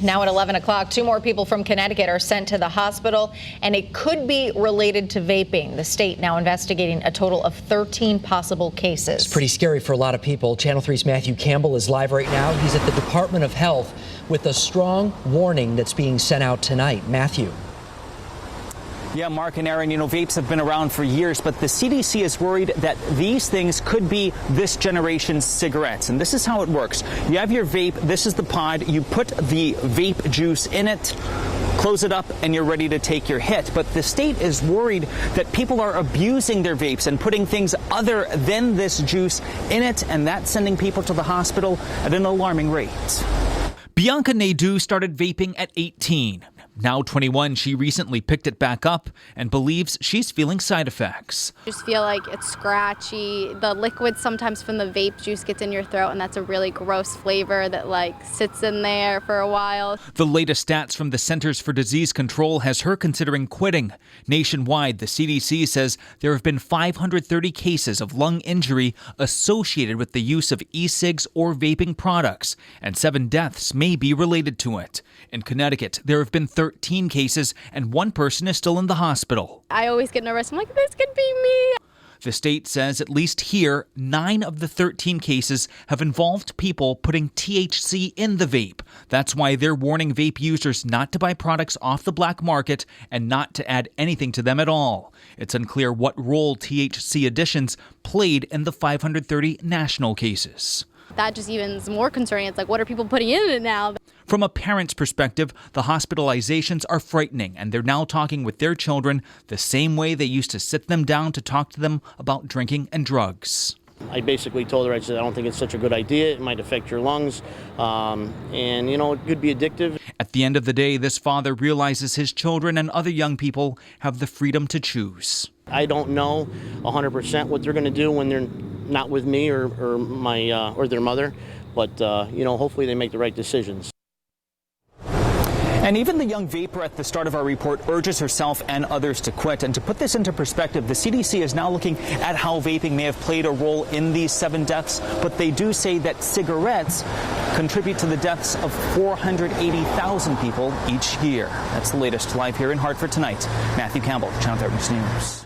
Now at 11 o'clock, 2 more people from Connecticut are sent to the hospital, and it could be related to vaping. The state now investigating a total of 13 possible cases. It's pretty scary for a lot of people. Channel 3's Matthew Campbell is live right now. He's at the Department of Health with a strong warning that's being sent out tonight. Matthew. Yeah, Mark and Aaron, vapes have been around for years, but the CDC is worried that these things could be this generation's cigarettes. And this is how it works. You have your vape. This is the pod. You put the vape juice in it, close it up, and you're ready to take your hit. But the state is worried that people are abusing their vapes and putting things other than this juice in it, and that's sending people to the hospital at an alarming rate. Bianca Nadeau started vaping at 18. Now 21, she recently picked it back up and believes she's feeling side effects. I just feel like it's scratchy. The liquid sometimes from the vape juice gets in your throat, and that's a really gross flavor that sits in there for a while. The latest stats from the Centers for Disease Control has her considering quitting. Nationwide, the CDC says there have been 530 cases of lung injury associated with the use of e-cigs or vaping products, and 7 deaths may be related to it. In Connecticut, there have been 13 cases, and 1 person is still in the hospital. I always get nervous. I'm like, this could be me. The state says at least here, 9 of the 13 cases have involved people putting THC in the vape. That's why they're warning vape users not to buy products off the black market and not to add anything to them at all. It's unclear what role THC additions played in the 530 national cases. That just even is more concerning. It's like, what are people putting in it now? From a parent's perspective, the hospitalizations are frightening, and they're now talking with their children the same way they used to sit them down to talk to them about drinking and drugs. I basically told her, I said, I don't think it's such a good idea. It might affect your lungs, and, it could be addictive. At the end of the day, this father realizes his children and other young people have the freedom to choose. I don't know 100% what they're going to do when they're not with me or my or their mother, but, hopefully they make the right decisions. And even the young vapor at the start of our report urges herself and others to quit. And to put this into perspective, the CDC is now looking at how vaping may have played a role in these 7 deaths. But they do say that cigarettes contribute to the deaths of 480,000 people each year. That's the latest live here in Hartford tonight. Matthew Campbell, Channel 13 News.